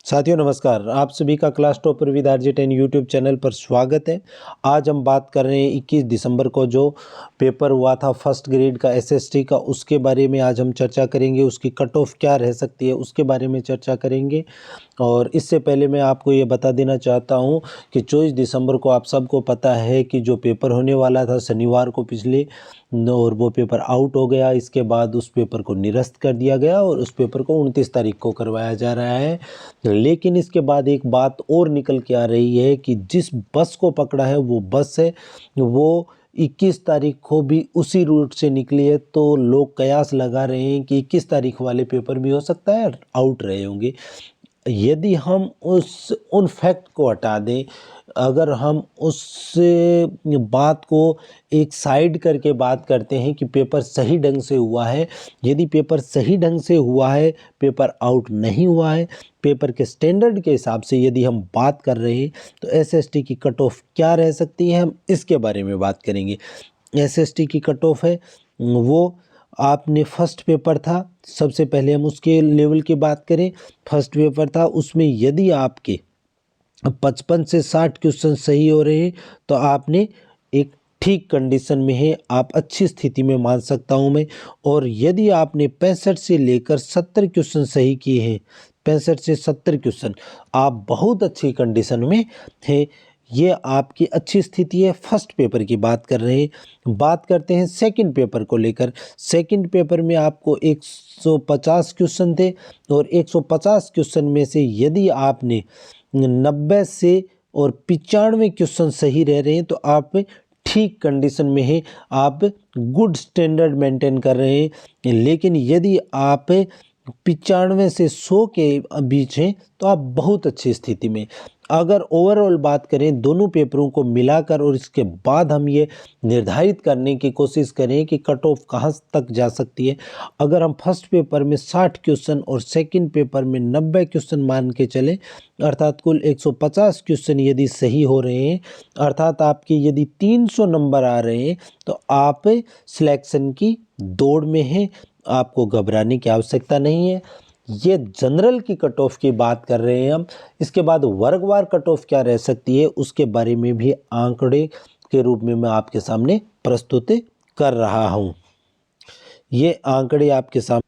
साथियों नमस्कार, आप सभी का class topper with RJ10 YouTube channel पर स्वागत है। आज हम बात कर रहे हैं 21 दिसंबर को जो पेपर हुआ था फर्स्ट ग्रेड का SST का, उसके बारे में आज हम चर्चा करेंगे। उसकी कट ऑफ क्या रह सकती है उसके बारे में चर्चा करेंगे। और इससे पहले मैं आपको ये बता देना चाहता हूँ कि 24 दिसंबर को आप सबको पता है कि जो पेपर होने वाला था शनिवार को पिछले, और वो पेपर आउट हो गया। इसके बाद उस पेपर को निरस्त कर दिया गया और उस पेपर को 29 तारीख को करवाया जा रहा है। लेकिन इसके बाद एक बात और निकल के आ रही है कि जिस बस को पकड़ा है वो बस है वो 21 तारीख को भी उसी रूट से निकली है। तो लोग कयास लगा रहे हैं कि 21 तारीख वाले पेपर भी हो सकता है आउट रहे होंगे। यदि हम उन फैक्ट को हटा दें, अगर हम उस बात को एक साइड करके बात करते हैं कि पेपर सही ढंग से हुआ है, यदि पेपर सही ढंग से हुआ है, पेपर आउट नहीं हुआ है, पेपर के स्टैंडर्ड के हिसाब से यदि हम बात कर रहे हैं तो SST की कट ऑफ क्या रह सकती है, हम इसके बारे में बात करेंगे। SST की कट ऑफ है वो, आपने फर्स्ट पेपर था, सबसे पहले हम उसके लेवल की बात करें। फर्स्ट पेपर था, उसमें यदि आपके 55 से 60 क्वेश्चन सही हो रहे हैं तो आपने एक ठीक कंडीशन में है, आप अच्छी स्थिति में मान सकता हूं मैं। और यदि आपने 65 से लेकर 70 क्वेश्चन सही किए हैं, 65 से 70 क्वेश्चन, आप बहुत अच्छी कंडीशन में हैं। ये आपकी अच्छी स्थिति है। फर्स्ट पेपर की बात कर रहे हैं। बात करते हैं सेकंड पेपर को लेकर। सेकंड पेपर में आपको 150 क्वेश्चन थे और 150 क्वेश्चन में से यदि आपने 90 से और 95 क्वेश्चन सही रह रहे हैं तो आप ठीक कंडीशन में हैं, आप गुड स्टैंडर्ड मेंटेन कर रहे हैं। लेकिन यदि आप 95 से 100 के बीच हैं तो आप बहुत अच्छी स्थिति में। अगर ओवरऑल बात करें दोनों पेपरों को मिलाकर और इसके बाद हम ये निर्धारित करने की कोशिश करें कि कट ऑफ कहाँ तक जा सकती है, अगर हम फर्स्ट पेपर में 60 क्वेश्चन और सेकंड पेपर में 90 क्वेश्चन मान के चलें, अर्थात कुल 150 क्वेश्चन यदि सही हो रहे हैं, अर्थात आपके यदि 300 नंबर आ रहे हैं तो आप सिलेक्शन की दौड़ में हैं, आपको घबराने की आवश्यकता नहीं है। ये जनरल की कट ऑफ की बात कर रहे हैं हम। इसके बाद वर्गवार कट ऑफ क्या रह सकती है उसके बारे में भी आंकड़े के रूप में मैं आपके सामने प्रस्तुत कर रहा हूं। ये आंकड़े आपके सामने।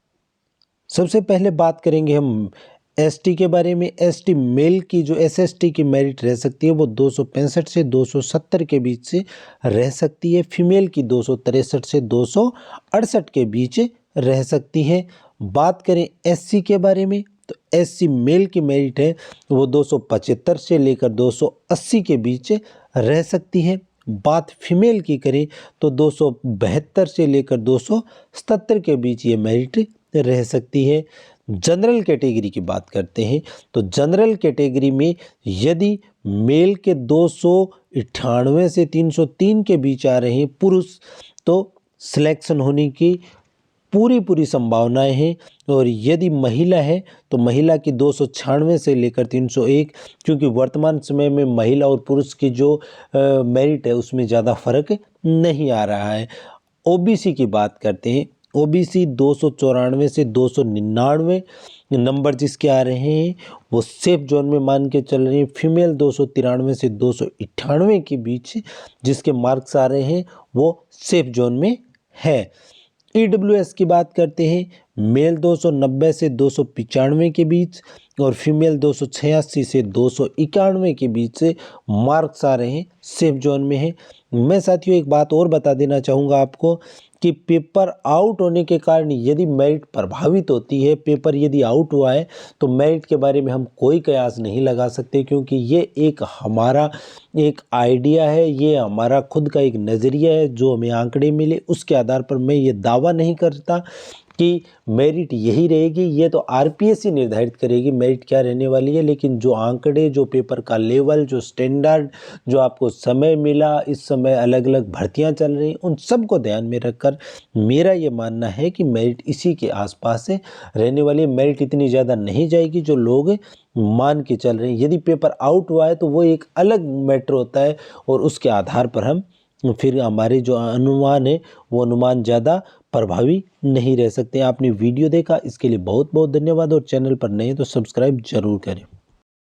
सबसे पहले बात करेंगे हम ST के बारे में। ST मेल की जो SST की मेरिट रह सकती है वो 265 से 270 के बीच से रह सकती है। फीमेल की 263 से 268 के बीच रह सकती है। बात करें SC के बारे में तो SC मेल की मेरिट है वो 275 से लेकर 280 के बीच रह सकती है। बात फीमेल की करें तो 272 से लेकर 277 के बीच ये मेरिट रह सकती है। जनरल कैटेगरी की बात करते हैं तो जनरल कैटेगरी में यदि मेल के 298 से 303 के बीच आ रहे हैं पुरुष, तो सिलेक्शन होने की पूरी संभावनाएं हैं। और यदि महिला है तो महिला की 296 से लेकर 301, क्योंकि वर्तमान समय में महिला और पुरुष की जो मेरिट है उसमें ज़्यादा फर्क नहीं आ रहा है। OBC की बात करते हैं। OBC 294 से 299 नंबर जिसके आ रहे हैं वो सेफ जोन में मान के चल रहे हैं। फीमेल 293 से 298 के बीच जिसके मार्क्स आ रहे हैं वो सेफ जोन में है। EWS की बात करते हैं। मेल 290 से 295 के बीच और फीमेल 286 से 291 के बीच से मार्क्स आ रहे हैं, सेफ जोन में है। मैं साथियों एक बात और बता देना चाहूँगा आपको कि पेपर आउट होने के कारण यदि मेरिट प्रभावित होती है, पेपर यदि आउट हुआ है तो मेरिट के बारे में हम कोई कयास नहीं लगा सकते, क्योंकि ये एक हमारा एक आइडिया है, ये हमारा खुद का एक नज़रिया है जो हमें आंकड़े मिले उसके आधार पर। मैं ये दावा नहीं करता कि मेरिट यही रहेगी, ये तो RPS ही निर्धारित करेगी मेरिट क्या रहने वाली है। लेकिन जो आंकड़े, जो पेपर का लेवल, जो स्टैंडर्ड, जो आपको समय मिला, इस समय अलग अलग भर्तियां चल रही, उन सब को ध्यान में रखकर मेरा ये मानना है कि मेरिट इसी के आसपास से रहने वाली है। मेरिट इतनी ज़्यादा नहीं जाएगी जो लोग मान के चल रहे हैं। यदि पेपर आउट हुआ है तो वो एक अलग मैटर होता है और उसके आधार पर हम फिर हमारे जो अनुमान है वो अनुमान ज़्यादा प्रभावी नहीं रह सकते। आपने वीडियो देखा इसके लिए बहुत बहुत धन्यवाद और चैनल पर नए तो सब्सक्राइब जरूर करें।